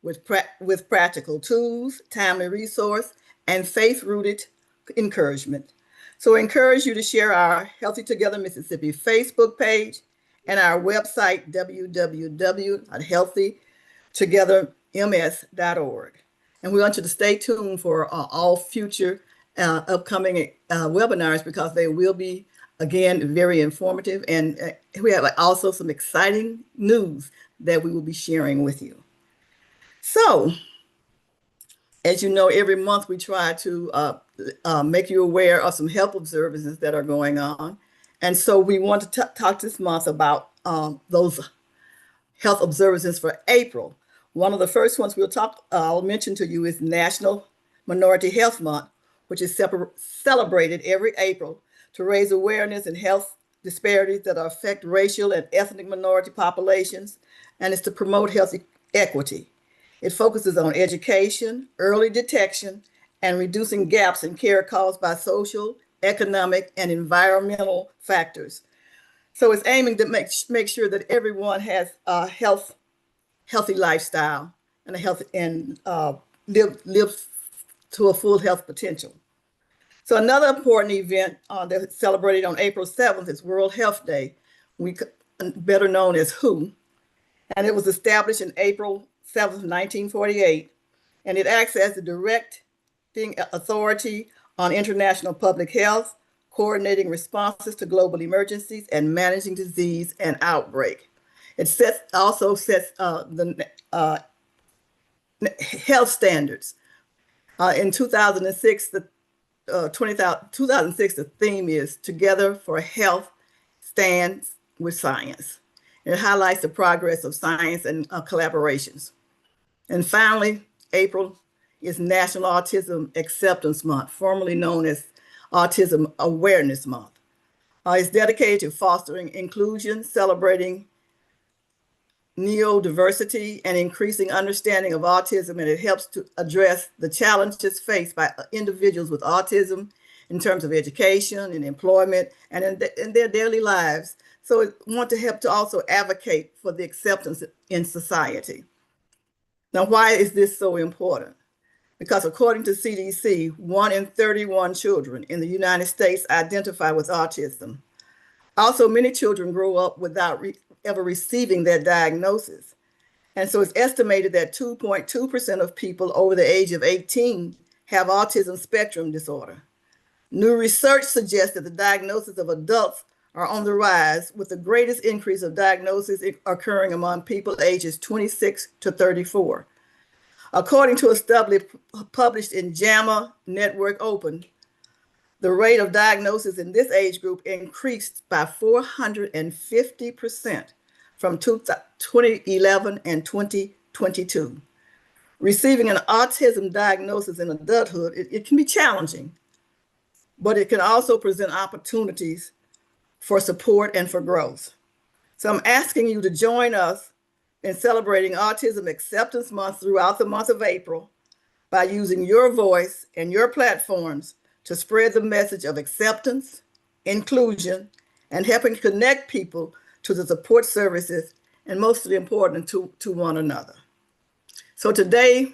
with practical tools, timely resource, and faith-rooted encouragement. So I encourage you to share our Healthy Together Mississippi Facebook page and our website, www.healthytogetherms.org. And we want you to stay tuned for all future upcoming webinars because they will be, again, very informative. And we have also some exciting news that we will be sharing with you. So, as you know, every month we try to make you aware of some health observances that are going on. And so we want to talk this month about those health observances for April. One of the first ones I'll mention to you is National Minority Health Month, which is celebrated every April to raise awareness in health disparities that affect racial and ethnic minority populations, and is to promote health equity. It focuses on education, early detection, and reducing gaps in care caused by social, economic, and environmental factors. So it's aiming to make sure that everyone has a healthy lifestyle and live to a full health potential. So another important event that's celebrated on April 7th is World Health Day, better known as WHO, and it was established in April 7th, 1948, and it acts as the directing authority on international public health, coordinating responses to global emergencies, and managing disease and outbreak. It also sets the health standards. In 2006, the 2006, the theme is Together for Health Stands with Science. It highlights the progress of science and collaborations. And finally, April is National Autism Acceptance Month, formerly known as Autism Awareness Month. It's dedicated to fostering inclusion, celebrating neurodiversity, and increasing understanding of autism, and it helps to address the challenges faced by individuals with autism in terms of education and employment and in their daily lives. So it wants to help to also advocate for the acceptance in society. Now, why is this so important? Because according to CDC, 1 in 31 children in the United States identify with autism. Also, many children grow up without ever receiving their diagnosis. And so it's estimated that 2.2% of people over the age of 18 have autism spectrum disorder. New research suggests that the diagnosis of adults are on the rise, with the greatest increase of diagnosis occurring among people ages 26 to 34. According to a study published in JAMA Network Open, the rate of diagnosis in this age group increased by 450% from 2011 and 2022. Receiving an autism diagnosis in adulthood, it can be challenging, but it can also present opportunities for support and for growth. So I'm asking you to join us in celebrating Autism Acceptance Month throughout the month of April by using your voice and your platforms to spread the message of acceptance, inclusion, and helping connect people to the support services, and mostly important, to one another. So today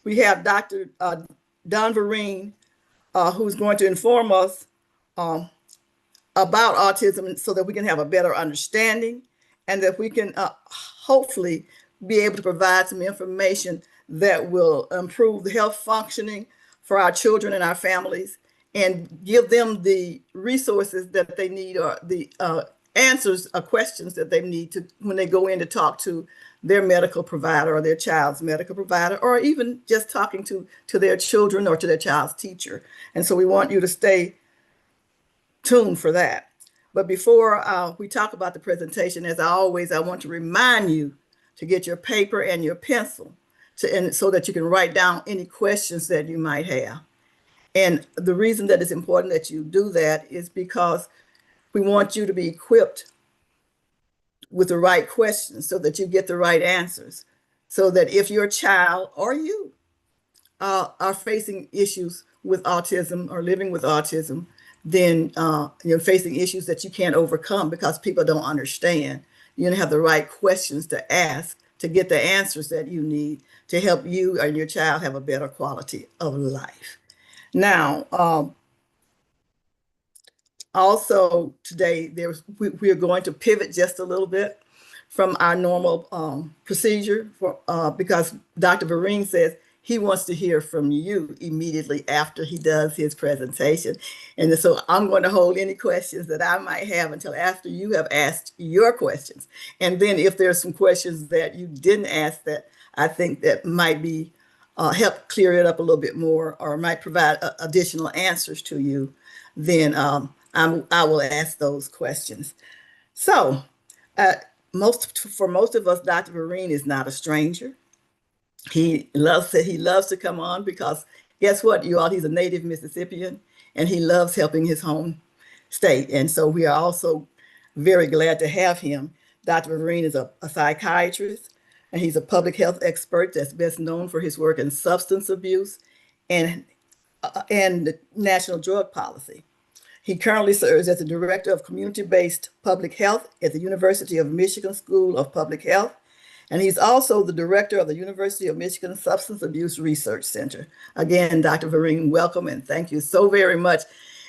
we have Dr. Don Vereen, who's going to inform us about autism so that we can have a better understanding and that we can hopefully be able to provide some information that will improve the health functioning for our children and our families and give them the resources that they need, or the answers or questions that they need to when they go in to talk to their medical provider or their child's medical provider, or even just talking to their children or to their child's teacher. And so we want you to stay tuned for that. But before we talk about the presentation, as always, I want to remind you to get your paper and your pencil so that you can write down any questions that you might have. And the reason that it's important that you do that is because we want you to be equipped with the right questions so that you get the right answers. So that if your child or you are facing issues with autism or living with autism, then you're facing issues that you can't overcome because people don't understand. You're going to have the right questions to ask to get the answers that you need to help you and your child have a better quality of life. Now, also today, we are going to pivot just a little bit from our normal procedure because Dr. Vereen says he wants to hear from you immediately after he does his presentation. And so I'm going to hold any questions that I might have until after you have asked your questions. And then if there's some questions that you didn't ask that I think that might be help clear it up a little bit more or might provide additional answers to you, then I will ask those questions. So, for most of us, Dr. Vereen is not a stranger. He loves to come on because guess what, you all, he's a native Mississippian and he loves helping his home state. And so we are also very glad to have him. Dr. Vereen is a psychiatrist and he's a public health expert that's best known for his work in substance abuse and national drug policy. He currently serves as the Director of Community-Based Public Health at the University of Michigan School of Public Health. And he's also the Director of the University of Michigan Substance Abuse Research Center. Again, Dr. Vereen, welcome and thank you so very much.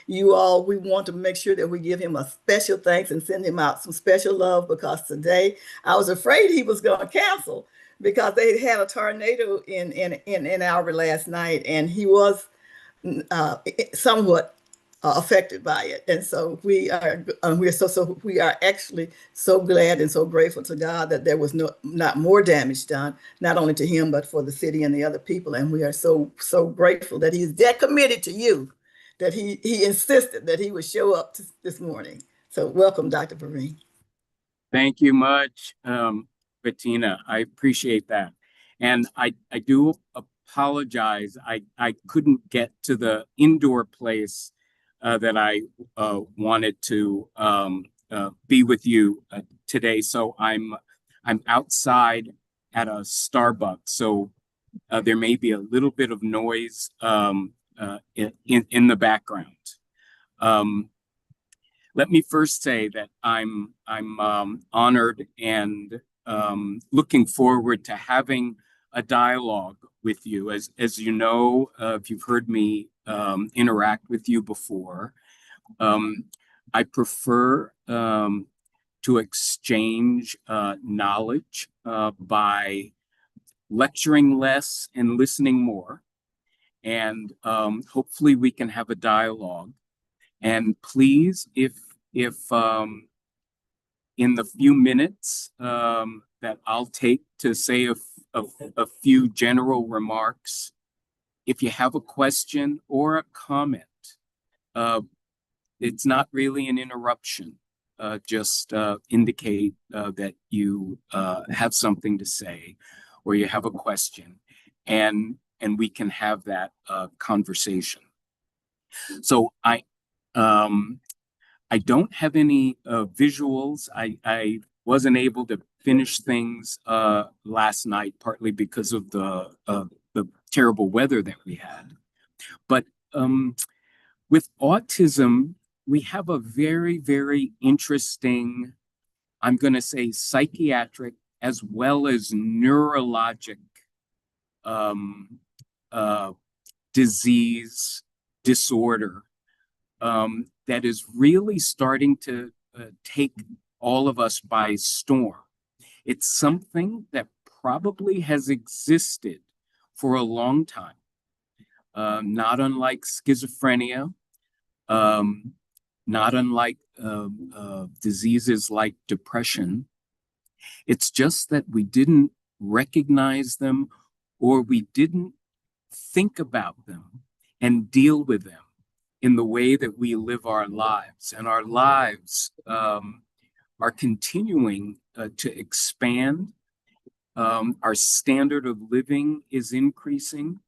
You all, we want to make sure that we give him a special thanks and send him out some special love because today I was afraid he was going to cancel because they had a tornado in Ann Arbor last night and he was somewhat affected by it, and so we are actually so glad and so grateful to God that there was not more damage done, not only to him but for the city and the other people. And we are so grateful that he's that committed to you, that he insisted that he would show up this morning. So welcome, Dr. Vereen. Thank you much, Bettina. I appreciate that, and I do apologize. I couldn't get to the indoor place that I wanted to be with you today. So I'm outside at a Starbucks. So there may be a little bit of noise in the background. Let me first say that I'm honored and looking forward to having a dialogue with you. As you know, if you've heard me interact with you before, I prefer to exchange knowledge by lecturing less and listening more. And hopefully we can have a dialogue. And please, if in the few minutes that I'll take to say a few general remarks, if you have a question or a comment, it's not really an interruption. Just indicate that you have something to say or you have a question, and we can have that conversation. So I don't have any visuals. I wasn't able to finish things last night, partly because of the terrible weather that we had. But with autism, we have a very, very interesting, I'm going to say, psychiatric as well as neurologic disorder that is really starting to take all of us by storm. It's something that probably has existed for a long time, not unlike schizophrenia, not unlike diseases like depression. It's just that we didn't recognize them or we didn't think about them and deal with them in the way that we live our lives. And our lives are continuing to expand. Our standard of living is increasing.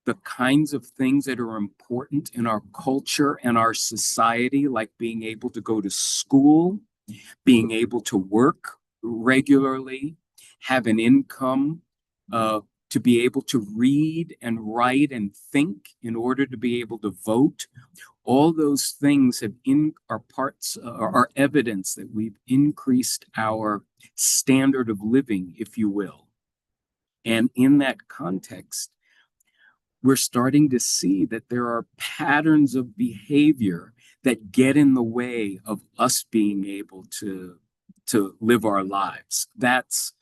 The kinds of things that are important in our culture and our society, like being able to go to school, being able to work regularly, have an income, to be able to read and write and think in order to be able to vote. All those things are evidence that we've increased our standard of living, if you will. And in that context, we're starting to see that there are patterns of behavior that get in the way of us being able to live our lives. That's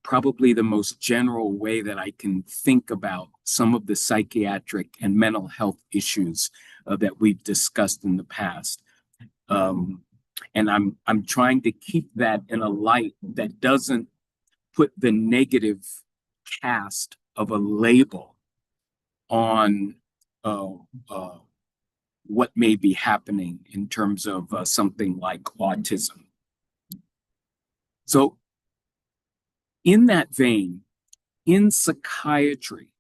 probably the most general way that I can think about some of the psychiatric and mental health issues that we've discussed in the past. And I'm trying to keep that in a light that doesn't put the negative cast of a label on what may be happening in terms of something like autism. So in that vein, in psychiatry,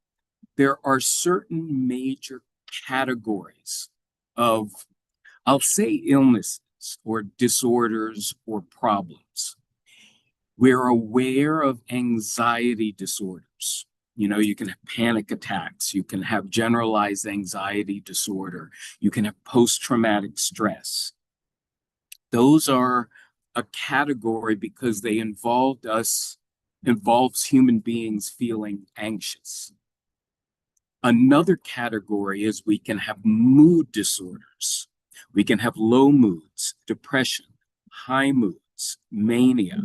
there are certain major categories of, I'll say, illnesses or disorders or problems. We're aware of anxiety disorders. You know, you can have panic attacks, you can have generalized anxiety disorder, you can have post-traumatic stress. Those are a category because they involves human beings feeling anxious. Another category is we can have mood disorders. We can have low moods, depression, high moods, mania,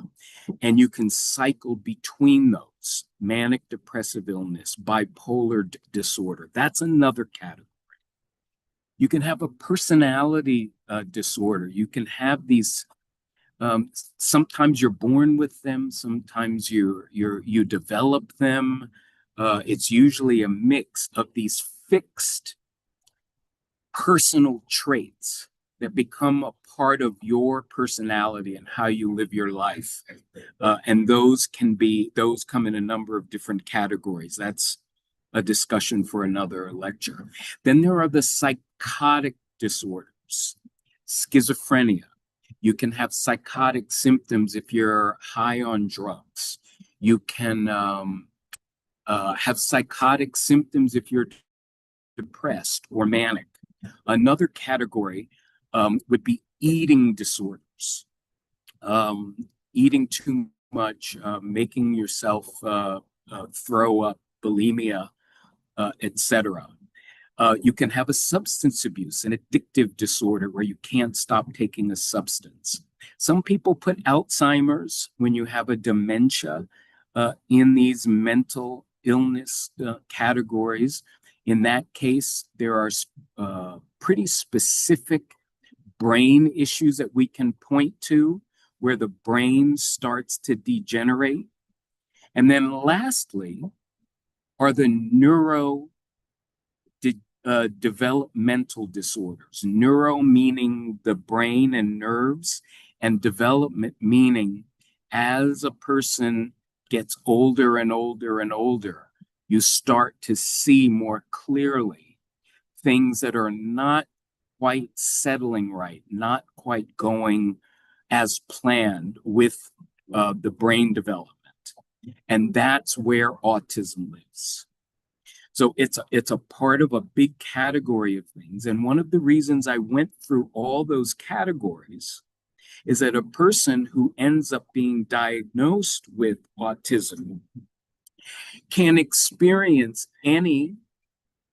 and you can cycle between those: manic depressive illness, bipolar disorder. That's another category. You can have a personality disorder. You can have these. Sometimes you're born with them. Sometimes you develop them. It's usually a mix of these fixed personal traits that become a part of your personality and how you live your life. And those come in a number of different categories. That's a discussion for another lecture. Then there are the psychotic disorders, schizophrenia. You can have psychotic symptoms if you're high on drugs. You can have psychotic symptoms if you're depressed or manic. Another category would be eating disorders, eating too much, making yourself throw up, bulimia, etc. You can have a substance abuse, an addictive disorder where you can't stop taking a substance. Some people put Alzheimer's, when you have a dementia, in these mental illness categories. In that case, there are pretty specific brain issues that we can point to where the brain starts to degenerate. And then lastly are the developmental disorders. Neuro meaning the brain and nerves, and development meaning as a person gets older and older and older, you start to see more clearly things that are not quite settling right, not quite going as planned with the brain development. And that's where autism lives. So it's a part of a big category of things. And one of the reasons I went through all those categories is that a person who ends up being diagnosed with autism can experience any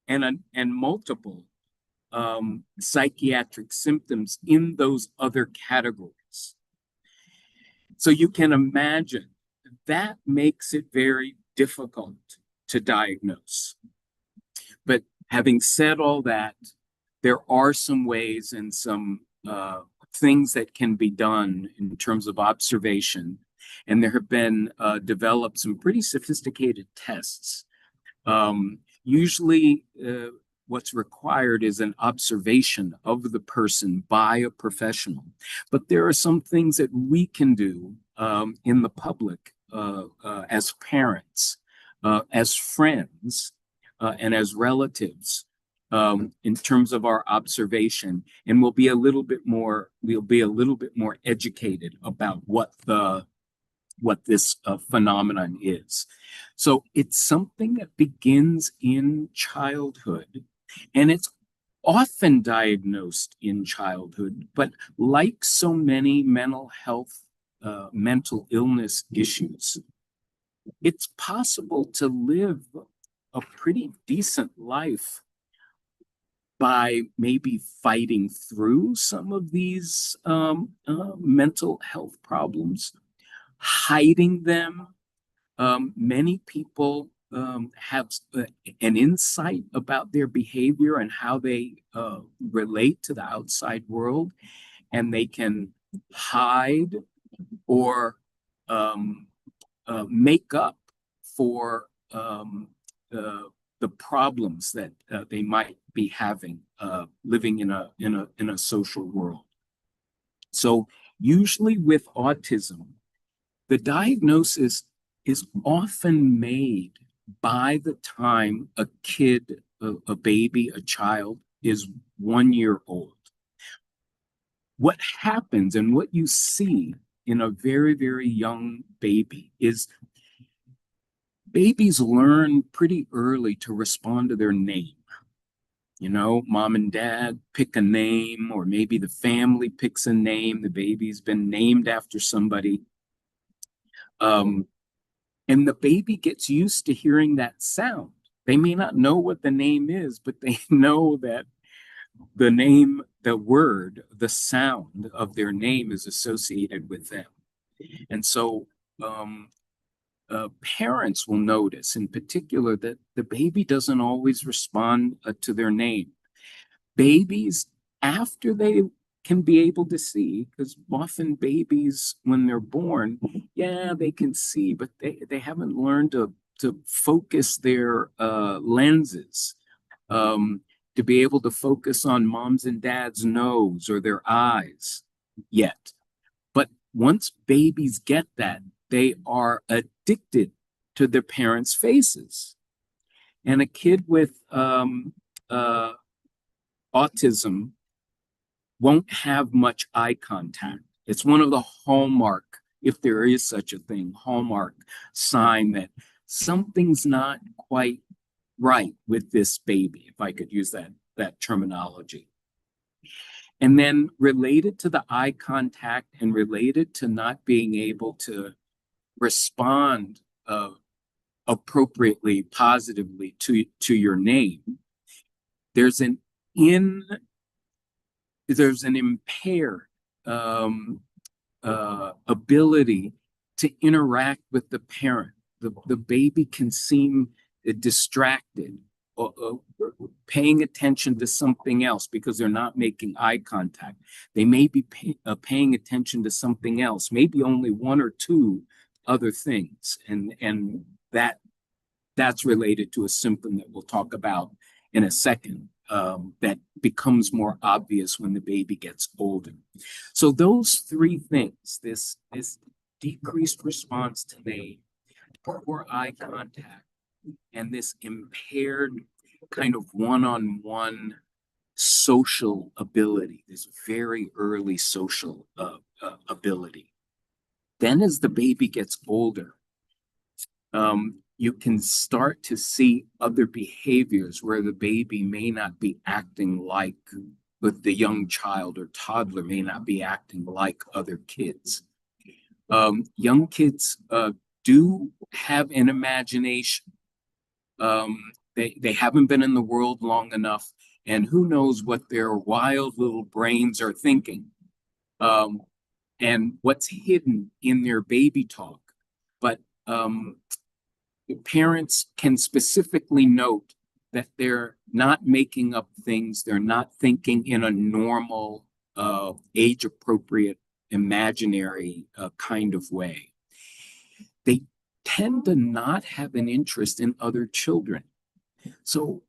and multiple psychiatric symptoms in those other categories. So you can imagine that makes it very difficult to diagnose. But having said all that, there are some ways and some things that can be done in terms of observation. And there have been developed some pretty sophisticated tests. Usually what's required is an observation of the person by a professional. But there are some things that we can do in the public as parents, as friends, and as relatives in terms of our observation, and we'll be a little bit more educated about what the what this phenomenon is. So it's something that begins in childhood, and it's often diagnosed in childhood, but like so many mental health, mental illness issues, it's possible to live a pretty decent life by maybe fighting through some of these mental health problems, hiding them. Many people have an insight about their behavior and how they relate to the outside world, and they can hide or make up for the problems that they might be having living in a social world. So usually with autism, the diagnosis is often made by the time a kid, a baby, a child is 1 year old. What happens and what you see in a very, very young baby is babies learn pretty early to respond to their name. You know, mom and dad pick a name, or maybe the family picks a name. The baby's been named after somebody. And the baby gets used to hearing that sound. They may not know what the name is, but they know that the name, the word, the sound of their name is associated with them. And so parents will notice in particular that the baby doesn't always respond to their name. Babies, after they can be able to see, because often babies, when they're born, yeah, they can see, but they haven't learned to focus their lenses, to be able to focus on mom's and dad's nose or their eyes yet. But once babies get that, they are addicted to their parents' faces. And a kid with autism won't have much eye contact. It's one of the hallmark, if there is such a thing, hallmark sign that something's not quite right with this baby, if I could use that terminology. And then related to the eye contact and related to not being able to respond appropriately, positively to your name, there's an impaired ability to interact with the parent. The baby can seem distracted, paying attention to something else because they're not making eye contact. They may be paying attention to something else, maybe only one or two other things, and that's related to a symptom that we'll talk about in a second, that becomes more obvious when the baby gets older. So those three things, this decreased response to name, poor eye contact, and this impaired kind of one-on-one social ability, this very early social ability. Then as the baby gets older, you can start to see other behaviors where the baby may not be acting like, with the young child or toddler may not be acting like other kids. Young kids do have an imagination. They haven't been in the world long enough, and who knows what their wild little brains are thinking, and what's hidden in their baby talk. But parents can specifically note that they're not making up things. They're not thinking in a normal, age-appropriate, imaginary kind of way. They tend to not have an interest in other children. So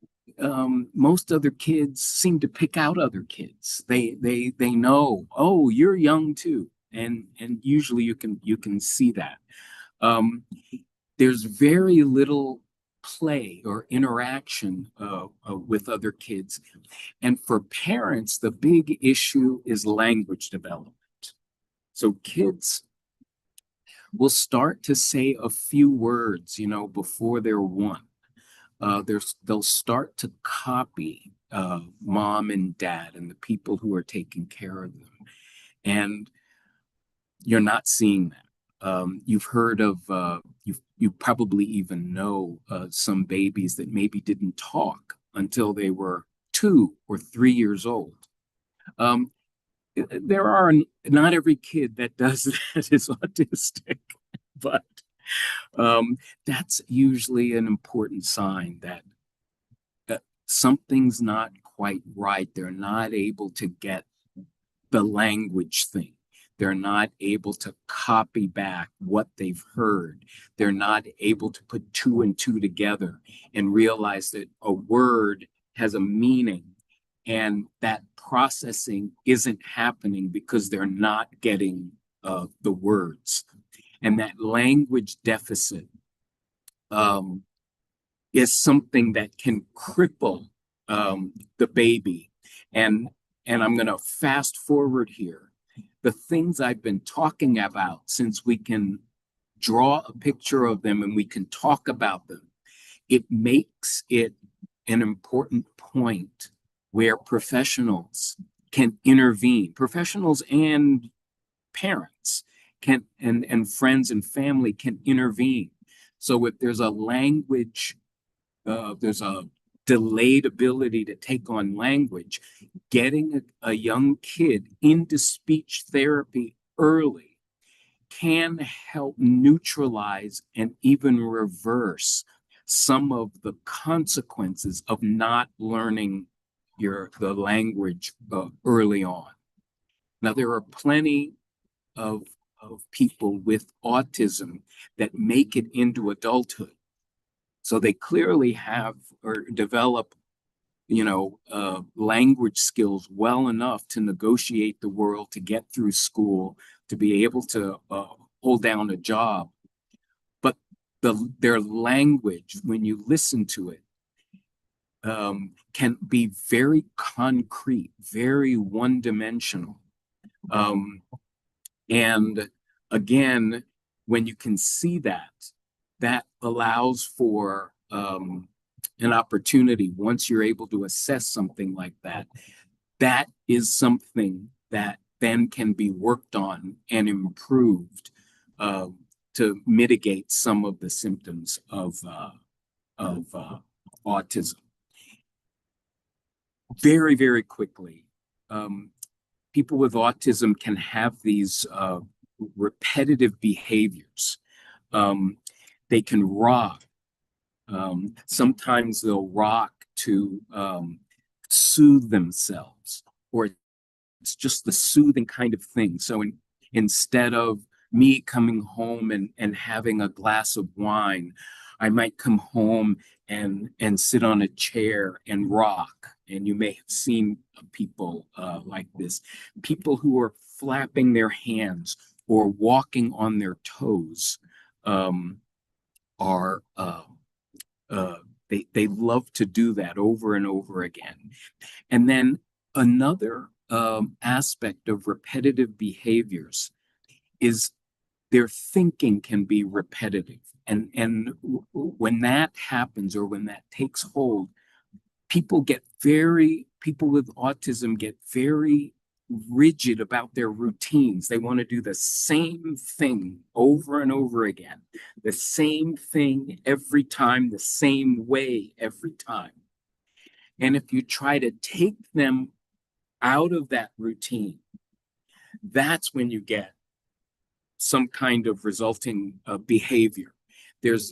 most other kids seem to pick out other kids. They know, oh, you're young too, and usually you can see that. There's very little play or interaction with other kids. And for parents, the big issue is language development. So kids will start to say a few words, before they're one. They'll start to copy mom and dad and the people who are taking care of them. And you're not seeing that. You've heard of, you probably even know some babies that maybe didn't talk until they were 2 or 3 years old. Um, there are not every kid that does that is autistic, but that's usually an important sign that something's not quite right. They're not able to get the language thing. They're not able to copy back what they've heard. They're not able to put two and two together and realize that a word has a meaning, and that processing isn't happening because they're not getting the words. And that language deficit is something that can cripple the baby. And I'm going to fast forward here. The things I've been talking about, since we can draw a picture of them and we can talk about them, it makes it an important point where professionals can intervene, professionals and parents can, and friends and family can intervene. So if there's a language, there's a delayed ability to take on language, getting a young kid into speech therapy early can help neutralize and even reverse some of the consequences of not learning the language early on. Now, there are plenty of people with autism that make it into adulthood. So they clearly have or develop, language skills well enough to negotiate the world, to get through school, to be able to hold down a job. But their language, when you listen to it, can be very concrete, very one-dimensional. And again, when you can see that, that allows for an opportunity. Once you're able to assess something like that, that is something that then can be worked on and improved to mitigate some of the symptoms of autism. Very, very quickly, people with autism can have these repetitive behaviors. They can rock. Sometimes they'll rock to soothe themselves, or it's just the soothing kind of thing. So instead of me coming home and having a glass of wine, I might come home and sit on a chair and rock. And you may have seen people like this, people who are flapping their hands or walking on their toes are they love to do that over and over again. And then another aspect of repetitive behaviors is their thinking can be repetitive. And when that happens, or when that takes hold, people with autism get very rigid about their routines. They want to do the same thing over and over again, the same thing every time, the same way every time. And if you try to take them out of that routine, that's when you get some kind of resulting behavior. There's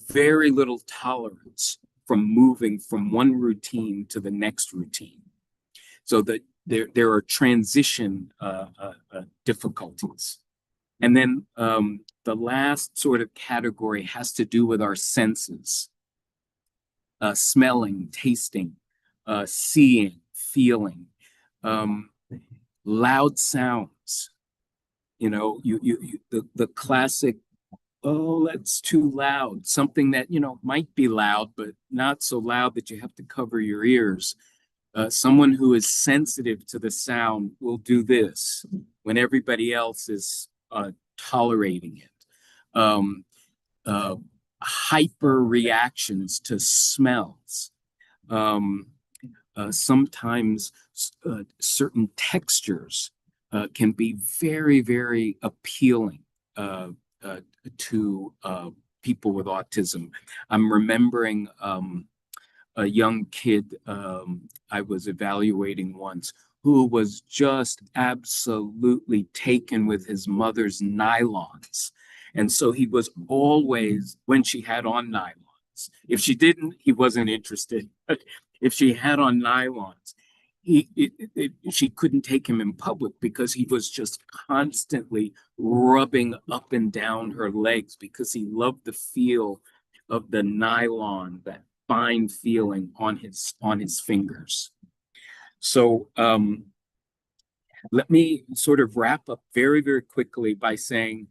very little tolerance from moving from one routine to the next routine. So that there are transition difficulties. And then the last sort of category has to do with our senses. Smelling, tasting, seeing, feeling, loud sounds. The classic, oh, that's too loud. Something that, might be loud, but not so loud that you have to cover your ears. Someone who is sensitive to the sound will do this when everybody else is tolerating it. um, uh, hyper reactions to smells. Um, Sometimes certain textures can be very, very appealing uh, uh, to people with autism. I'm remembering a young kid I was evaluating once who was just absolutely taken with his mother's nylons. And so he was always, when she had on nylons, if she didn't, he wasn't interested. But if she had on nylons, she couldn't take him in public because he was just constantly rubbing up and down her legs because he loved the feel of the nylon, that fine feeling on his fingers. So let me sort of wrap up very, very quickly by saying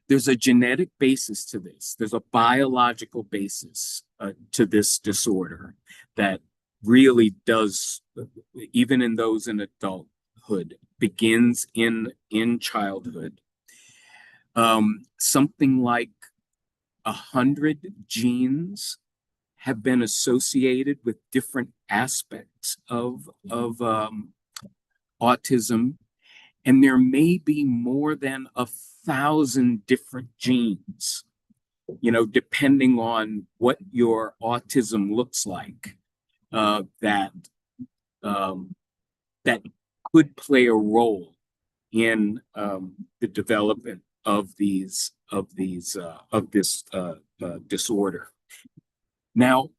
there's a genetic basis to this. There's a biological basis to this disorder that really does, even in those in adulthood, begins in childhood. Something like 100 genes have been associated with different aspects of autism, and there may be more than 1,000 different genes, depending on what your autism looks like, that that could play a role in the development of this disorder. Now,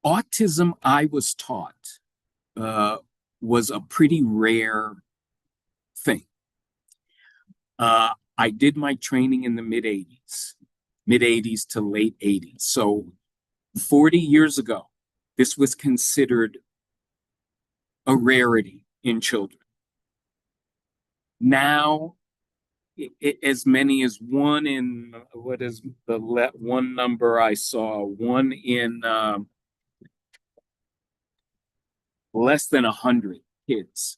autism, I was taught, was a pretty rare thing. I did my training in the mid 80s to late 80s. So 40 years ago, this was considered a rarity in children. Now, as many as one in, what is the one number I saw? One in less than 100 kids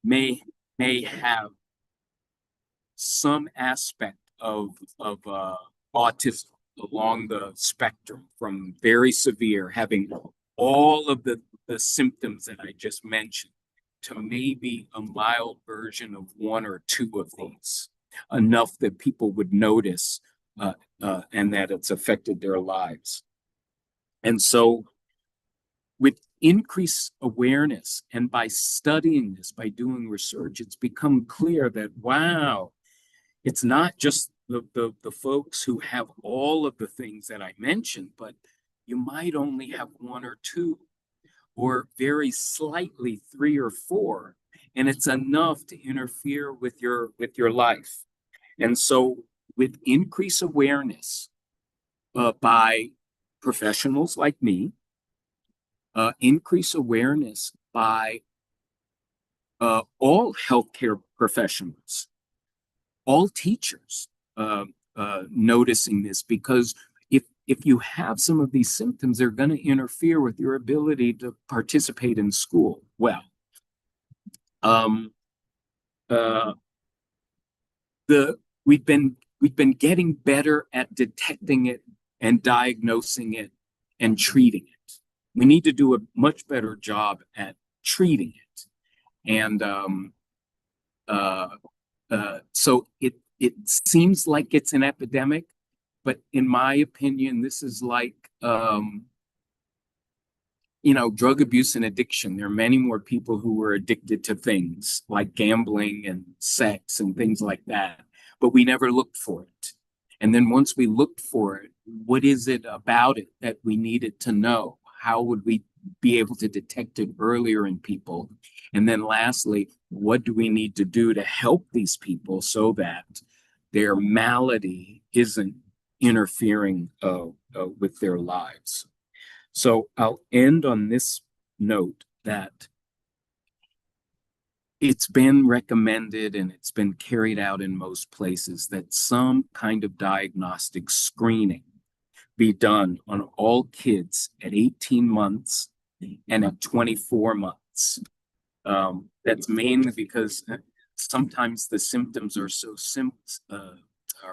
may have some aspect of autism along the spectrum, from very severe, having all of the symptoms that I just mentioned, to maybe a mild version of one or two of these, enough that people would notice and that it's affected their lives. And so with increased awareness and by studying this, by doing research, it's become clear that, wow, it's not just the folks who have all of the things that I mentioned, but you might only have one or two, or very slightly 3 or 4, and it's enough to interfere with your life. And so with increased awareness by professionals like me, increased awareness by all healthcare professionals, all teachers noticing this, because if you have some of these symptoms, they're going to interfere with your ability to participate in school well. We've been getting better at detecting it and diagnosing it and treating it. We need to do a much better job at treating it. And so it seems like it's an epidemic, but in my opinion, this is like, drug abuse and addiction. There are many more people who are addicted to things like gambling and sex and things like that, but we never looked for it. And then once we looked for it, what is it about it that we needed to know? How would we be able to detect it earlier in people? And then lastly, what do we need to do to help these people so that their malady isn't interfering with their lives? So I'll end on this note that it's been recommended and it's been carried out in most places that some kind of diagnostic screening be done on all kids at 18 months and at 24 months. That's mainly because sometimes the symptoms are so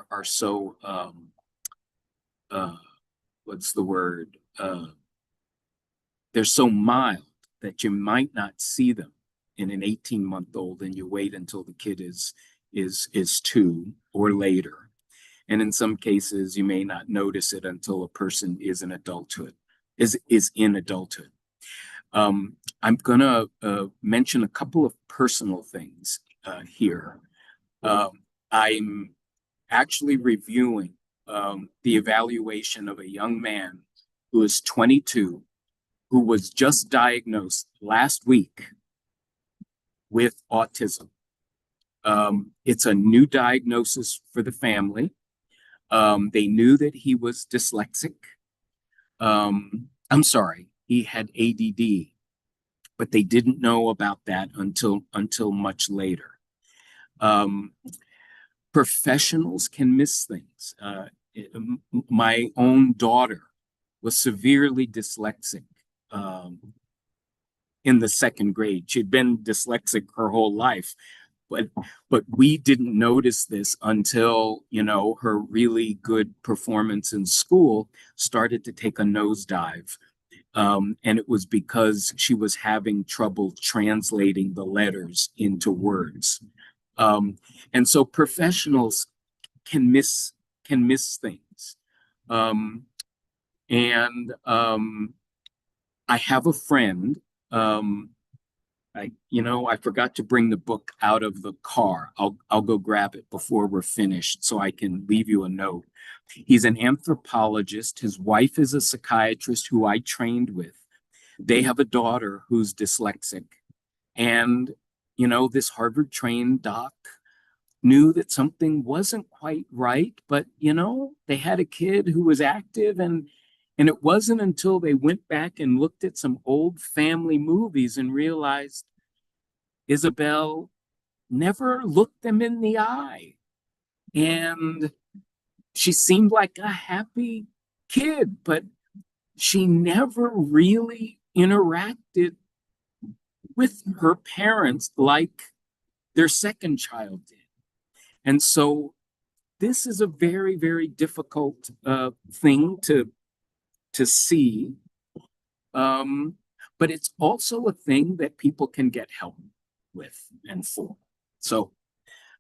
are so what's the word? They're so mild that you might not see them in an 18-month-old, and you wait until the kid is 2 or later. And in some cases, you may not notice it until a person is in adulthood. I'm gonna mention a couple of personal things here. I'm actually reviewing the evaluation of a young man who is 22, who was just diagnosed last week with autism. It's a new diagnosis for the family. They knew that he was dyslexic. I'm sorry, he had ADD, but they didn't know about that until much later. Professionals can miss things. My own daughter was severely dyslexic in the 2nd grade. She'd been dyslexic her whole life, but we didn't notice this until, her really good performance in school started to take a nosedive. And it was because she was having trouble translating the letters into words. And so professionals can miss things. I have a friend. I forgot to bring the book out of the car. I'll go grab it before we're finished so I can leave you a note. He's an anthropologist. His wife is a psychiatrist who I trained with. They have a daughter who's dyslexic. And, this Harvard-trained doc knew that something wasn't quite right, but, they had a kid who was active, and it wasn't until they went back and looked at some old family movies and realized Isabel never looked them in the eye. And she seemed like a happy kid, but she never really interacted with her parents like their second child did. And so this is a very, very difficult thing to see. But it's also a thing that people can get help with and for. So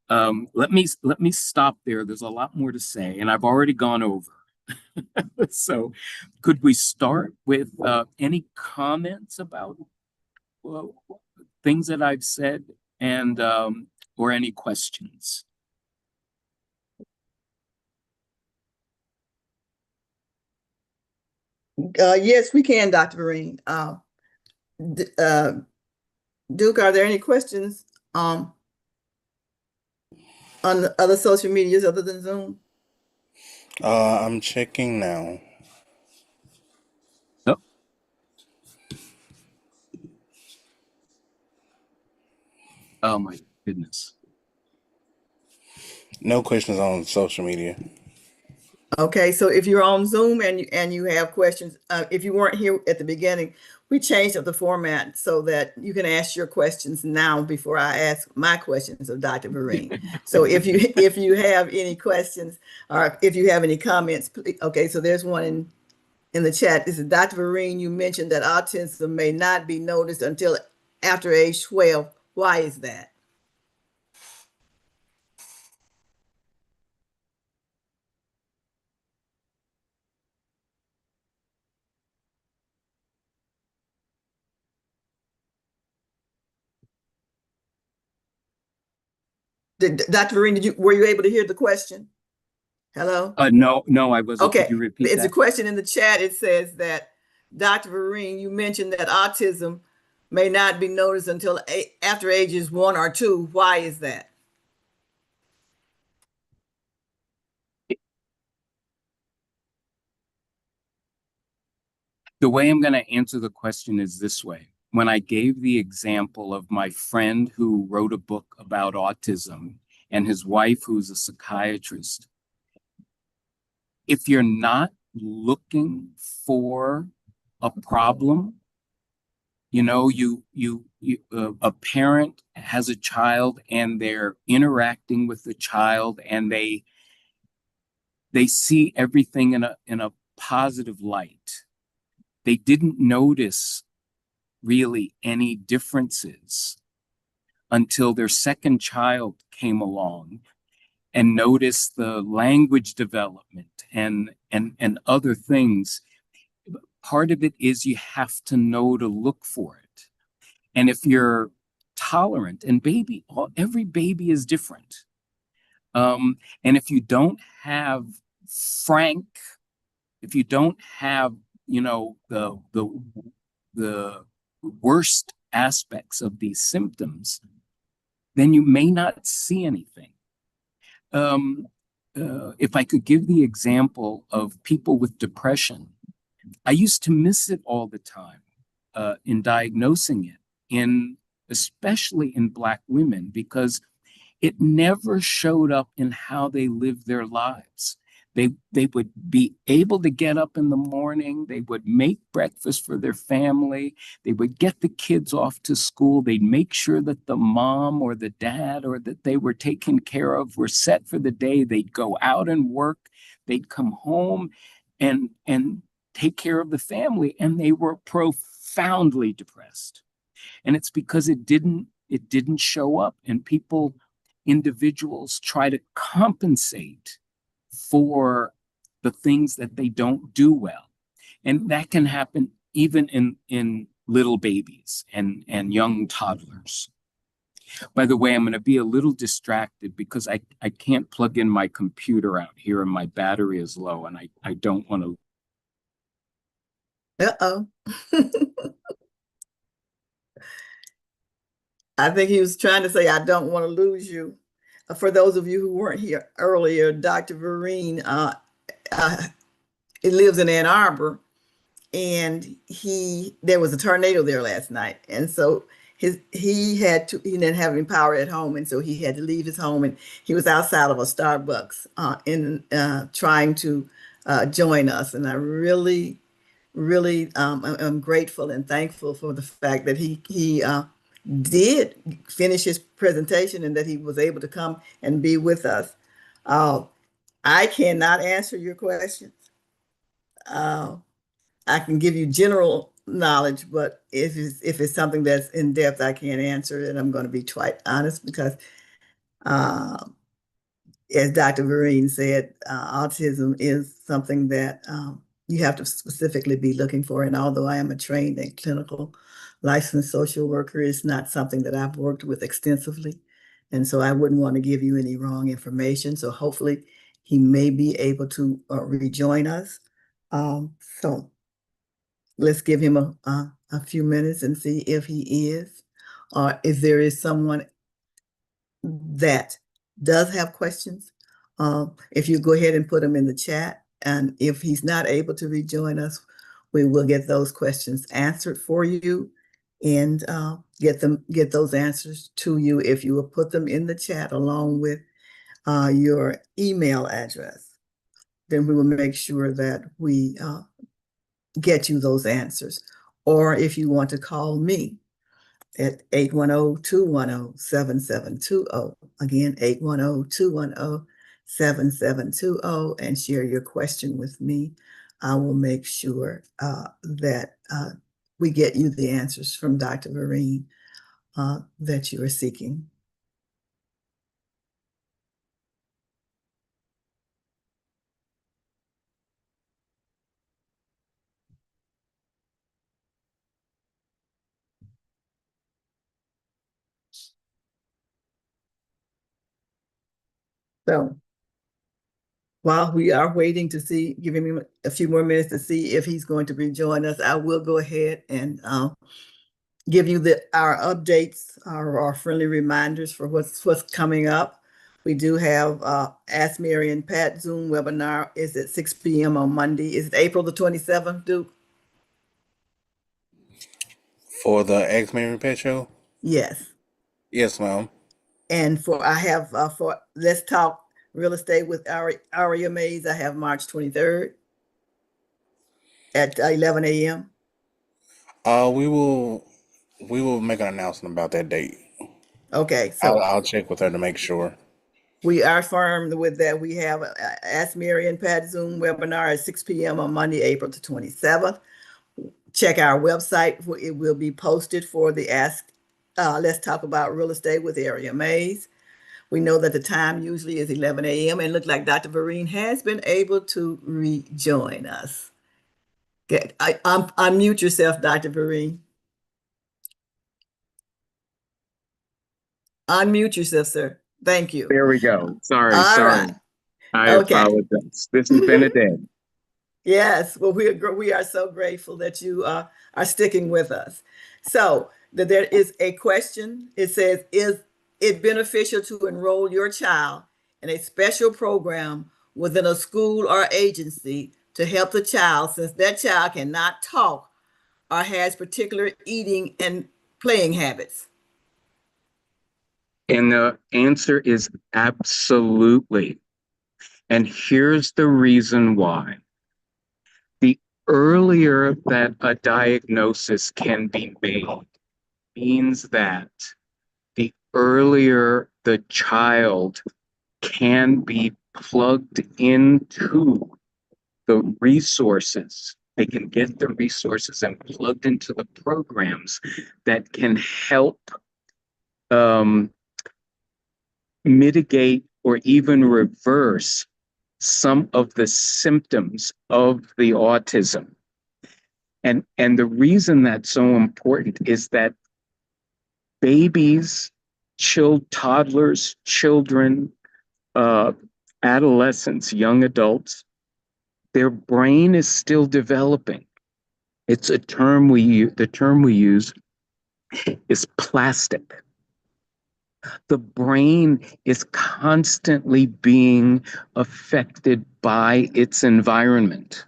let me stop there. There's a lot more to say, and I've already gone over. So could we start with any comments about things that I've said, and or any questions? Yes, we can, Dr. Vereen. Duke, are there any questions on the other social medias other than Zoom? I'm checking now. Oh. Oh my goodness. No questions on social media. Okay, so if you're on Zoom and you have questions, if you weren't here at the beginning, we changed up the format so that you can ask your questions now before I ask my questions of Dr. Vereen. So if you have any questions or if you have any comments, please, okay, so there's one in the chat. This is Dr. Vereen. You mentioned that autism may not be noticed until after age 12. Why is that? Dr. Vereen, were you able to hear the question? Hello? No, I wasn't. Okay, Could you repeat it's a that? question in the chat. It says that Dr. Vereen, you mentioned that autism may not be noticed until after ages 1 or 2. Why is that? The way I'm going to answer the question is this way. When I gave the example of my friend who wrote a book about autism and his wife, who's a psychiatrist, if you're not looking for a problem, you a parent has a child and they're interacting with the child and they see everything in a positive light. They didn't notice really any differences until their second child came along and noticed the language development and other things. Part of it is you have to know to look for it. And if you're tolerant, and every baby is different. And if you don't have frank, if you don't have, the worst aspects of these symptoms, then you may not see anything. If I could give the example of people with depression, I used to miss it all the time in diagnosing it, especially in Black women, because it never showed up in how they lived their lives. They would be able to get up in the morning, they would make breakfast for their family, they would get the kids off to school, they'd make sure that the mom or the dad or that they were taken care of were set for the day, they'd go out and work, they'd come home and take care of the family, and they were profoundly depressed. And it's because it didn't show up, and individuals try to compensate for the things that they don't do well. And that can happen even in little babies and young toddlers. By the way, I'm going to be a little distracted because I can't plug in my computer out here and my battery is low, and I don't want to. Uh-oh. I think he was trying to say, I don't want to lose you. For those of you who weren't here earlier, Dr. Vereen, he lives in Ann Arbor, and there was a tornado there last night. And so he didn't have any power at home. And so he had to leave his home, and he was outside of a Starbucks trying to join us. And I really, really I'm grateful and thankful for the fact that he did finish his presentation and that he was able to come and be with us. I cannot answer your questions. I can give you general knowledge, but if it's something that's in depth, I can't answer it. I'm going to be quite honest because, as Dr. Vereen said, autism is something that you have to specifically be looking for. And although I am a trained and clinical licensed social worker, it's not something that I've worked with extensively. And so I wouldn't want to give you any wrong information. So hopefully he may be able to rejoin us. So let's give him a few minutes and see if he is, or if there is someone that does have questions. If you go ahead and put them in the chat, and if he's not able to rejoin us, we will get those questions answered for you and get those answers to you if you will put them in the chat along with your email address. Then we will make sure that we get you those answers. Or if you want to call me at 810-210-7720. Again, 810-210-7720, and share your question with me. I will make sure that we get you the answers from Dr. Vereen that you are seeking. So while we are waiting to see, giving him a few more minutes to see if he's going to rejoin us, I will go ahead and give you our updates, our friendly reminders for what's coming up. We do have Ask Mary and Pat Zoom webinar is at 6 p.m. on Monday. Is it April the 27th, Duke? For the X Mary Pet Show? Yes. Yes, ma'am. And for Let's Talk Real Estate with Aria Mays, I have March 23rd at 11 a.m. We will We will make an announcement about that date. Okay, I'll, so I'll check with her to make sure. we are firm with that. We have a Ask Mary and Pat Zoom webinar at 6 p.m. on Monday, April the 27th. Check our website. It will be posted for the Let's Talk About Real Estate with Area Mays. We know that the time usually is 11 a.m. and it looks like Dr. Vereen has been able to rejoin us. Unmute yourself, Dr. Vereen. Unmute yourself, sir. Thank you. There we go. Sorry, All sorry. right. I Okay. apologize. This has been a day. Yes. Well, we are so grateful that you are sticking with us. So there is a question. It says, is it beneficial to enroll your child in a special program within a school or agency to help the child since that child cannot talk or has particular eating and playing habits? And the answer is absolutely. And here's the reason why. The earlier that a diagnosis can be made means that the earlier the child can be plugged into the resources. They can get the resources and plugged into the programs that can help mitigate or even reverse some of the symptoms of the autism. And the reason that's so important is that babies, toddlers, children, adolescents, young adults, their brain is still developing. It's a term the term we use is plastic. The brain is constantly being affected by its environment.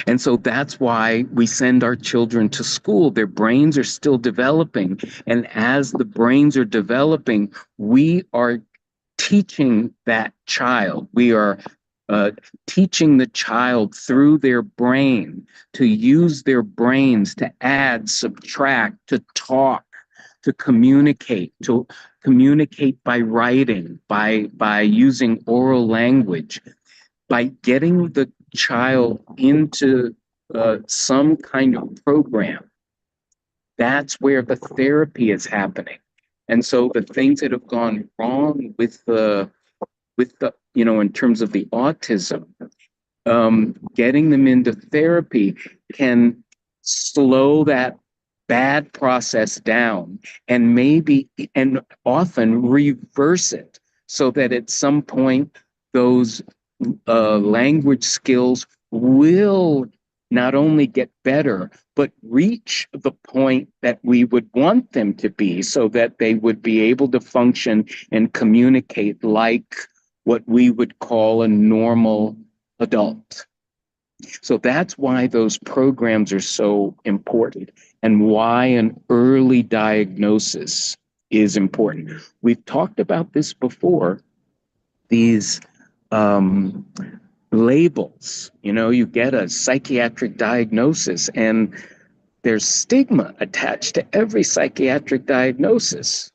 And so that's why we send our children to school. Their brains are still developing. And as the brains are developing, we are teaching that child. We are teaching the child through their brain to use their brains to add, subtract, to talk, to communicate by writing, by using oral language, by getting the child into some kind of program. That's where the therapy is happening. And so the things that have gone wrong with the in terms of the autism, getting them into therapy can slow that bad process down and often reverse it so that at some point those language skills will not only get better, but reach the point that we would want them to be so that they would be able to function and communicate like what we would call a normal adult. So that's why those programs are so important and why an early diagnosis is important. We've talked about this before, these labels. You get a psychiatric diagnosis and there's stigma attached to every psychiatric diagnosis,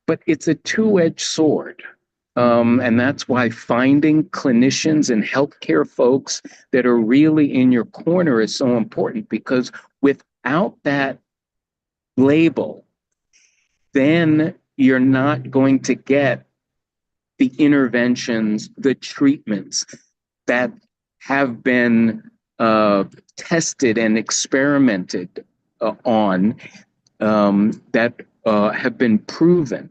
but it's a two-edged sword. And that's why finding clinicians and healthcare folks that are really in your corner is so important, because without that label, then you're not going to get the interventions, the treatments that have been tested and experimented on, that have been proven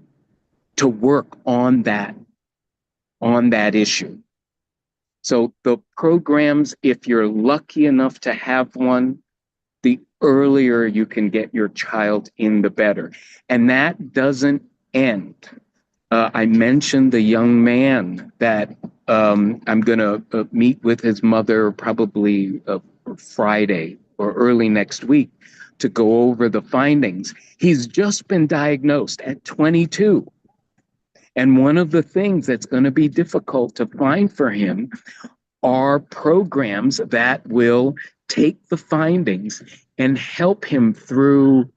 to work on that issue. So the programs, if you're lucky enough to have one, the earlier you can get your child in, the better. And that doesn't end. I mentioned the young man that I'm going to meet with his mother probably Friday or early next week to go over the findings. He's just been diagnosed at 22. And one of the things that's going to be difficult to find for him are programs that will take the findings and help him through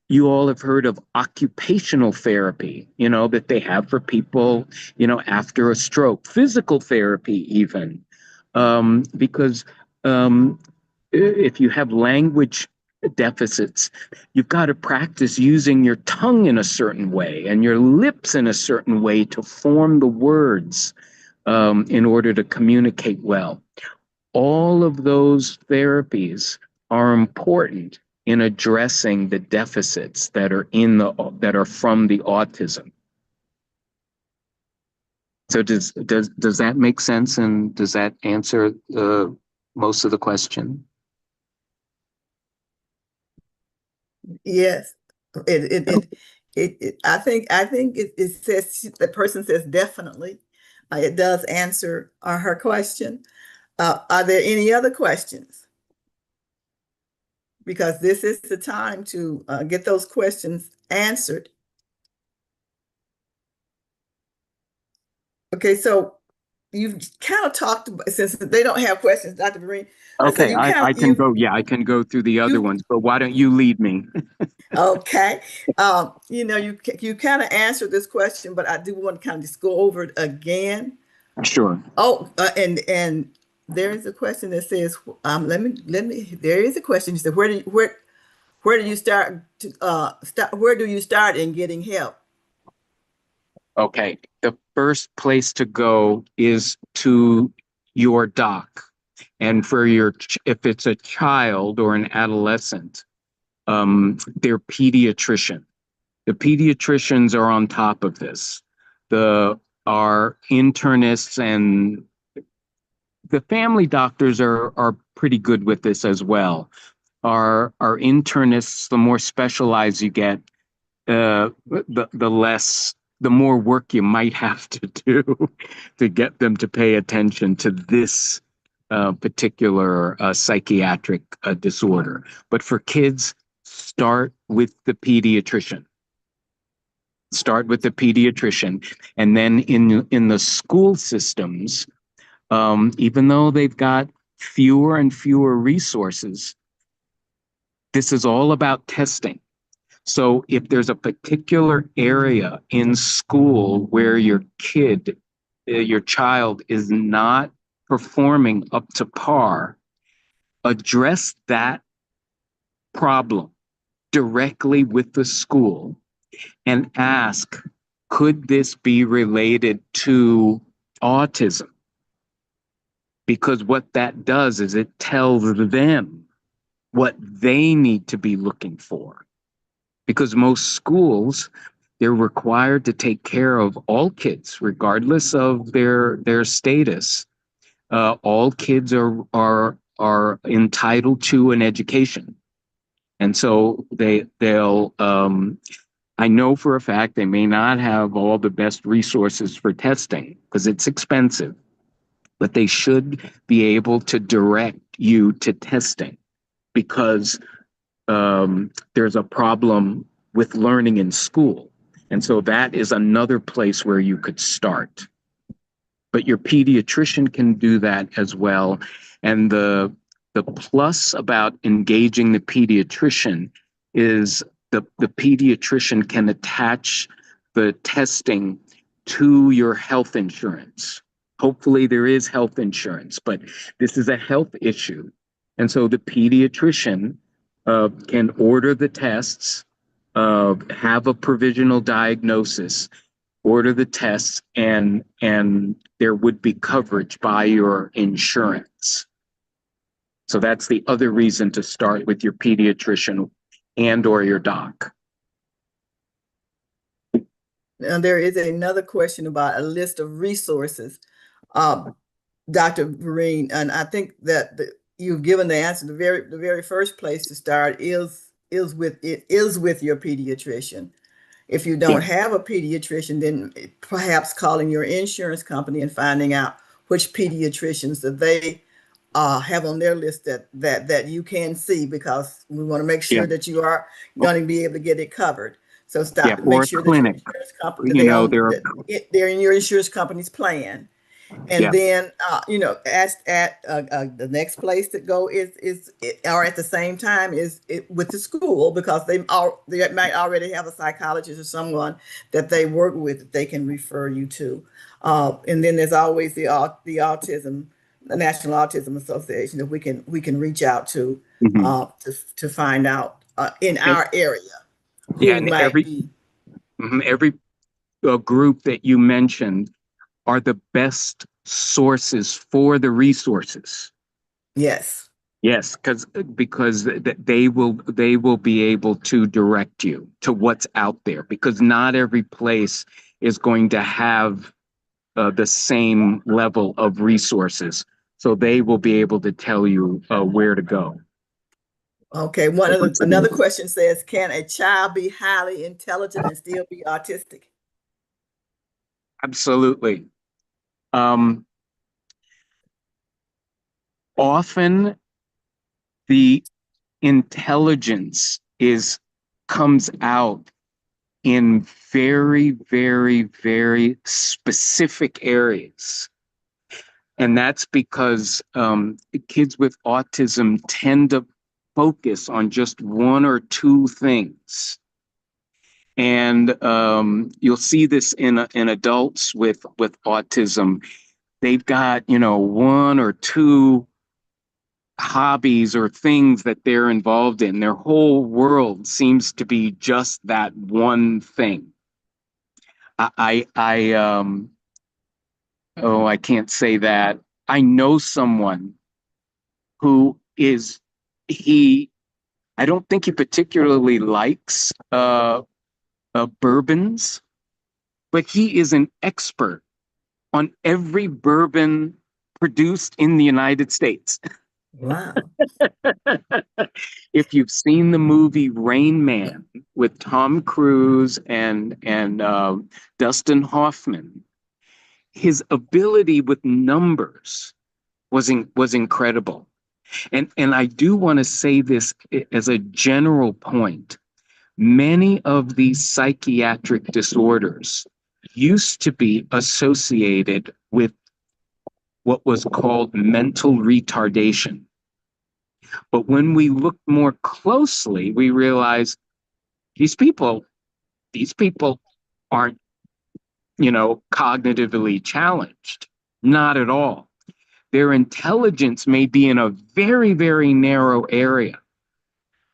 You all have heard of occupational therapy, that they have for people, after a stroke, physical therapy even, because if you have language deficits, you've got to practice using your tongue in a certain way and your lips in a certain way to form the words in order to communicate well. All of those therapies are important in addressing the deficits that are from the autism. So does that make sense, and does that answer most of the question? Yes. I think it says, the person says definitely. It does answer her question. Are there any other questions? Because this is the time to get those questions answered. Okay, so you've kind of talked about, since they don't have questions, Dr. Vereen. Okay, I can go through the other ones, but why don't you lead me? Okay. You kind of answered this question, but I do want to kind of just go over it again. Sure. Oh, and there is a question that says, there is a question. You said, where do you start where do you start in getting help? Okay. The first place to go is to your doc. And if it's a child or an adolescent, their pediatrician. The pediatricians are on top of this. Our internists and the family doctors are pretty good with this as well. Our internists, the more specialized you get, the more work you might have to do to get them to pay attention to this particular psychiatric disorder. But for kids, start with the pediatrician. Start with the pediatrician. And then in the school systems, even though they've got fewer and fewer resources, this is all about testing. So if there's a particular area in school where your child is not performing up to par, address that problem directly with the school and ask, could this be related to autism? Because what that does is it tells them what they need to be looking for. Because most schools, they're required to take care of all kids, regardless of their status. All kids are entitled to an education, and so they'll. I know for a fact they may not have all the best resources for testing because it's expensive, but they should be able to direct you to testing because there's a problem with learning in school. And so that is another place where you could start. But your pediatrician can do that as well. And the plus about engaging the pediatrician is the pediatrician can attach the testing to your health insurance. Hopefully there is health insurance, but this is a health issue. And so the pediatrician can order the tests, have a provisional diagnosis, order the tests, and there would be coverage by your insurance. So that's the other reason to start with your pediatrician and or your doc. And there is another question about a list of resources, Dr. Vereen, and I think that you've given the answer. The very first place to start is with your pediatrician. If you don't have a pediatrician, then perhaps calling your insurance company and finding out which pediatricians that they have on their list that you can see, because we want to make sure that you are going to be able to get it covered. So make sure that your insurance company, they're in your insurance company's plan. And Yeah. then, the next place to go or at the same time with the school, because they might already have a psychologist or someone that they work with that they can refer you to. And then there's always the National Autism Association that we can reach out to Mhm. to find out in And, our area yeah, who and might be. every group that you mentioned are the best sources for the resources. Yes. Yes, because they will be able to direct you to what's out there, because not every place is going to have the same level of resources. So they will be able to tell you where to go. Okay. Another question says, can a child be highly intelligent and still be autistic? Absolutely. Often the intelligence comes out in very, very, very specific areas. And that's because kids with autism tend to focus on just one or two things. And you'll see this in adults with autism. They've got, one or two hobbies or things that they're involved in. Their whole world seems to be just that one thing. I can't say that. I know someone who I don't think he particularly likes bourbons, but he is an expert on every bourbon produced in the United States. Wow. If you've seen the movie Rain Man with Tom Cruise and Dustin Hoffman, his ability with numbers was incredible. And I do want to say this as a general point. Many of these psychiatric disorders used to be associated with what was called mental retardation. But when we look more closely, we realize these people aren't, cognitively challenged. Not at all. Their intelligence may be in a very, very narrow area,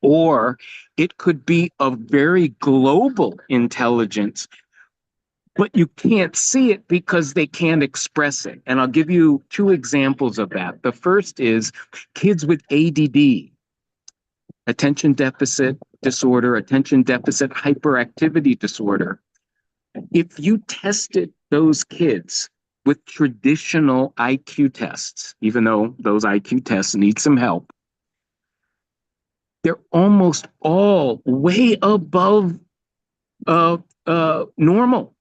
or it could be a very global intelligence, but you can't see it because they can't express it. And I'll give you two examples of that. The first is kids with ADD, attention deficit disorder, attention deficit hyperactivity disorder. If you tested those kids with traditional IQ tests, even though those IQ tests need some help, they're almost all way above normal.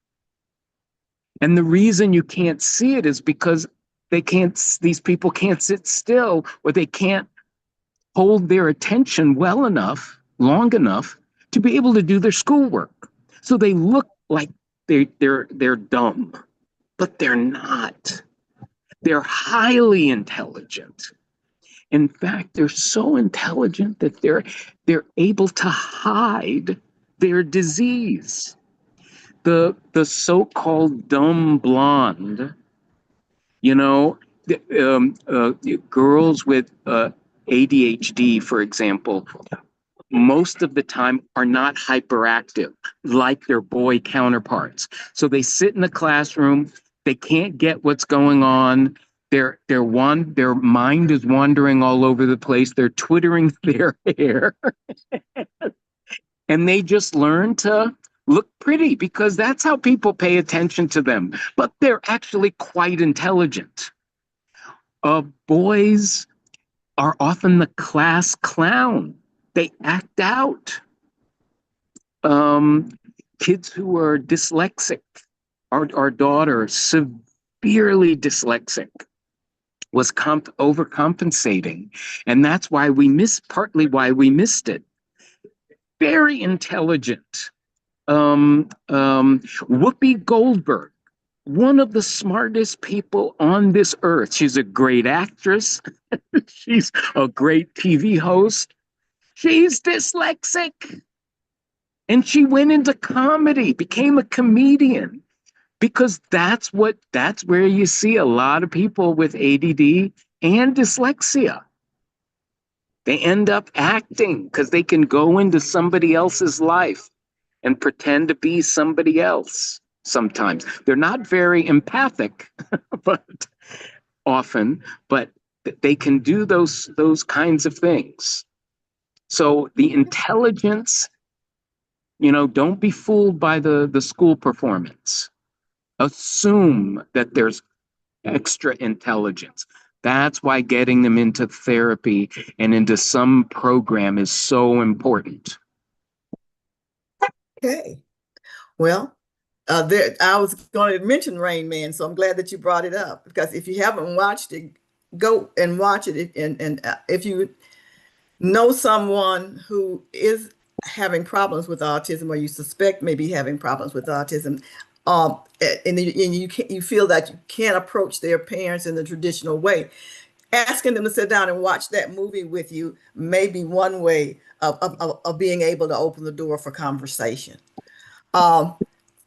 And the reason you can't see it is because these people can't sit still, or they can't hold their attention well enough, long enough to be able to do their schoolwork. So they look like they're dumb, but they're not. They're highly intelligent. In fact, they're so intelligent that they're able to hide their disease. The so-called dumb blonde, girls with ADHD, for example, most of the time are not hyperactive like their boy counterparts. So they sit in the classroom, they can't get what's going on. Their mind is wandering all over the place. They're twittering their hair. And they just learn to look pretty because that's how people pay attention to them. But they're actually quite intelligent. Boys are often the class clown. They act out. Kids who are dyslexic, our daughter, severely dyslexic, was overcompensating. And that's why partly why we missed it. Very intelligent. Whoopi Goldberg one of the smartest people on this earth. She's a great actress. She's a great TV host. She's dyslexic. And she went into comedy, became a comedian, because that's where you see a lot of people with ADD and dyslexia. They end up acting because they can go into somebody else's life and pretend to be somebody else sometimes. They're not very empathic, but often, but they can do those kinds of things. So the intelligence, don't be fooled by the school performance. Assume that there's extra intelligence. That's why getting them into therapy and into some program is so important. Okay. Well, I was going to mention Rain Man, so I'm glad that you brought it up, because if you haven't watched it, go and watch it. And if you know someone who is having problems with autism, or you suspect maybe having problems with autism, and you feel that you can't approach their parents in the traditional way, asking them to sit down and watch that movie with you may be one way of being able to open the door for conversation. Um,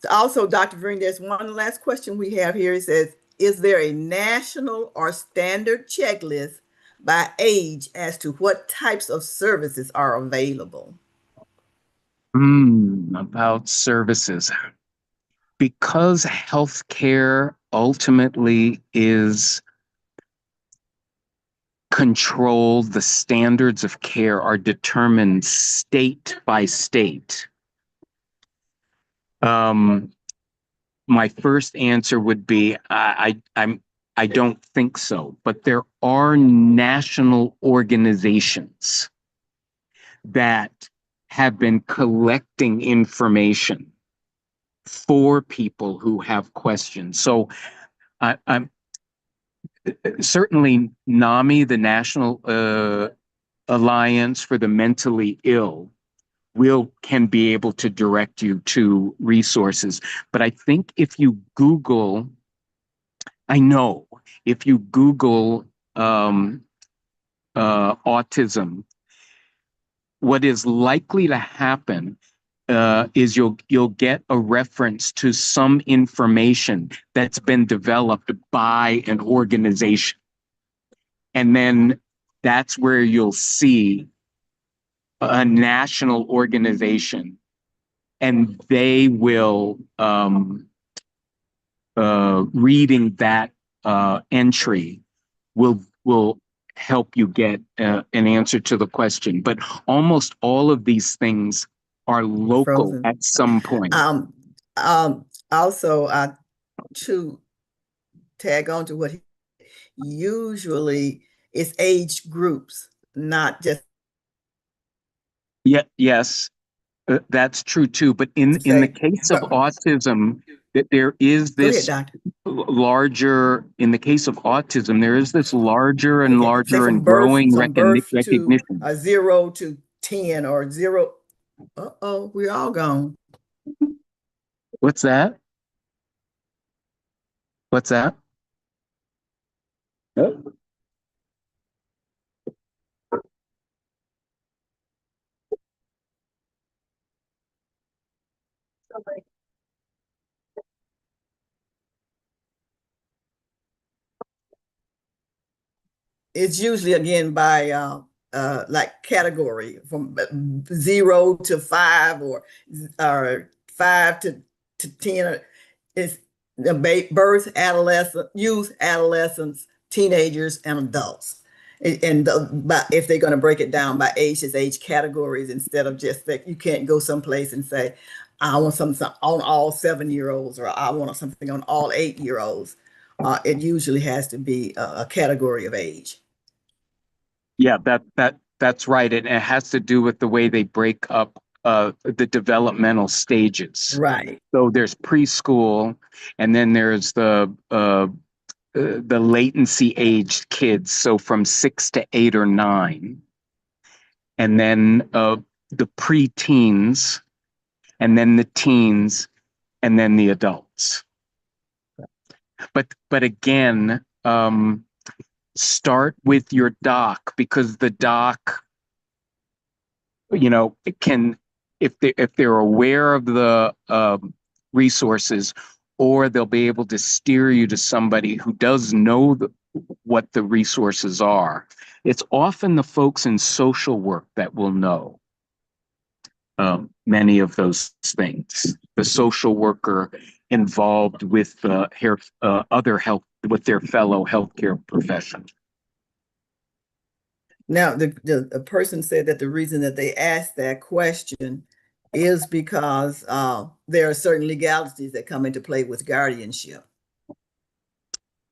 Also, Dr. Vereen, there's one last question we have here. It says, is there a national or standard checklist by age as to what types of services are available? About services. Because healthcare ultimately is controlled, the standards of care are determined state by state. My first answer would be I don't think so, but there are national organizations that have been collecting information for people who have questions. So I'm certainly NAMI, the National Alliance for the Mentally Ill, can be able to direct you to resources. But I think if you Google autism, what is likely to happen is you'll get a reference to some information that's been developed by an organization, and then that's where you'll see a national organization, and they will reading that entry will help you get an answer to the question. But almost all of these things are local Frozen. at some point. Also, to tag on to what usually is age groups, not just. Yeah, yes, that's true too. But in the case of autism, there is this larger. In the case of autism, there is this larger and larger and growing recognition. 0 to 10 or 0. Uh-oh, we're all gone. What's that? What's that? Oh. It's usually again by like category from 0 to 5 or 5 to 10. It's the birth, adolescent, youth, adolescents, teenagers, and adults. But if they're going to break it down by age, it's age categories, instead of just that you can't go someplace and say, I want something on all 7-year-olds, or I want something on all 8-year-olds. It usually has to be a category of age. Yeah, that's right. And it has to do with the way they break up the developmental stages. Right. So there's preschool, and then there's the latency aged kids. So from 6 to 8 or 9, and then the preteens, and then the teens, and then the adults. But again, start with your doc, because the doc, it can, if they're aware of the resources, or they'll be able to steer you to somebody who does know what the resources are. It's often the folks in social work that will know many of those things. The social worker involved with other health, with their fellow healthcare professionals. Now, the person said that the reason that they asked that question is because there are certain legalities that come into play with guardianship.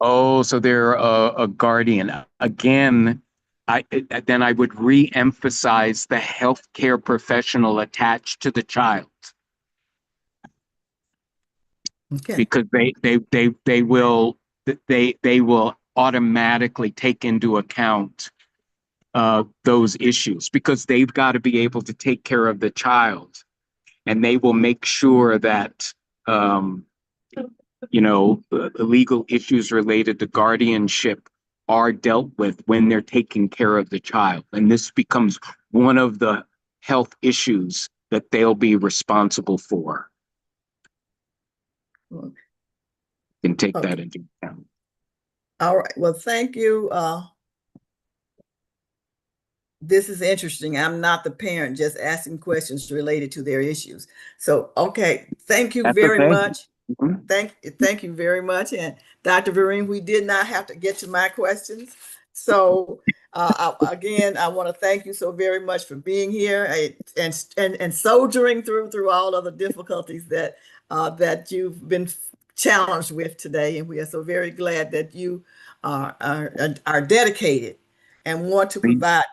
Oh, so they're a guardian. Again, I would re-emphasize the healthcare professional attached to the child. Okay. Because they will automatically take into account those issues, because they've got to be able to take care of the child, and they will make sure that the legal issues related to guardianship are dealt with when they're taking care of the child. And this becomes one of the health issues that they'll be responsible for. Okay. You can take that into account. All right. Well, thank you. This is interesting. I'm not the parent just asking questions related to their issues. So, okay. Thank you very much. Mm-hmm. Thank you very much. And Dr. Vereen, we did not have to get to my questions. So again, I want to thank you so very much for being here and soldiering through all of the difficulties that you've been challenged with today. And we are so very glad that you are dedicated and want to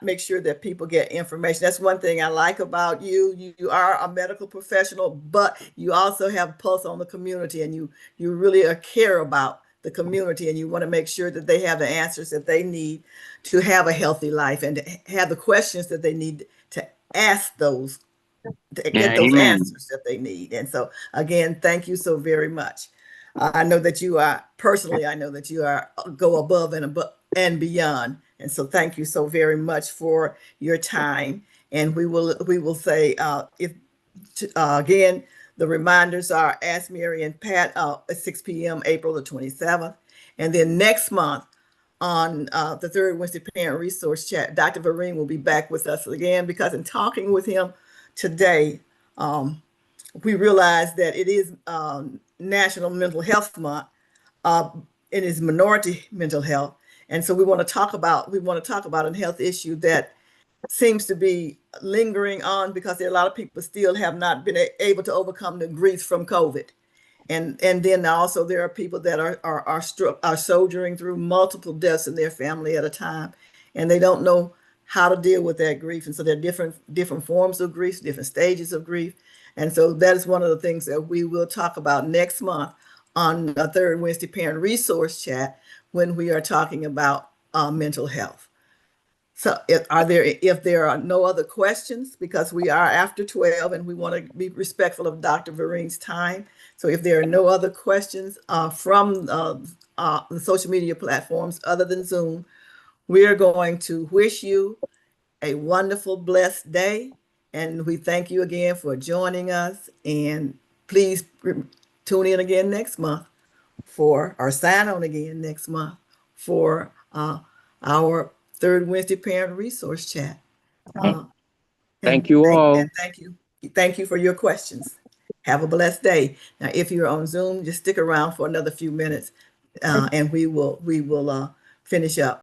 make sure that people get information. That's one thing I like about you. You are a medical professional, but you also have a pulse on the community, and you really care about the community, and you want to make sure that they have the answers that they need to have a healthy life and to have the questions that they need to ask those, to get those answers that they need. And so again, thank you so very much. I know that you are go above and beyond. And so thank you so very much for your time. And we will say, again, the reminders are Ask Mary and Pat at 6 p.m. April the 27th. And then next month on the third Wednesday Parent Resource Chat, Dr. Vereen will be back with us again, because in talking with him today, we realized that it is National Mental Health Month. It is minority mental health. And so we want to talk about a health issue that seems to be lingering on, because there are a lot of people still have not been able to overcome the grief from COVID. And then also there are people that are soldiering through multiple deaths in their family at a time, and they don't know how to deal with that grief. And so there are different forms of grief, different stages of grief. And so that is one of the things that we will talk about next month on the third Wednesday Parent Resource Chat, when we are talking about mental health. So if there are no other questions, because we are after 12 and we want to be respectful of Dr. Vereen's time. So if there are no other questions from the social media platforms other than Zoom, we are going to wish you a wonderful, blessed day. And we thank you again for joining us. And please tune in again next month or sign on again next month for our third Wednesday Parent Resource Chat. Thank you all. And thank you for your questions. Have a blessed day. Now, if you're on Zoom, just stick around for another few minutes, and we will finish up.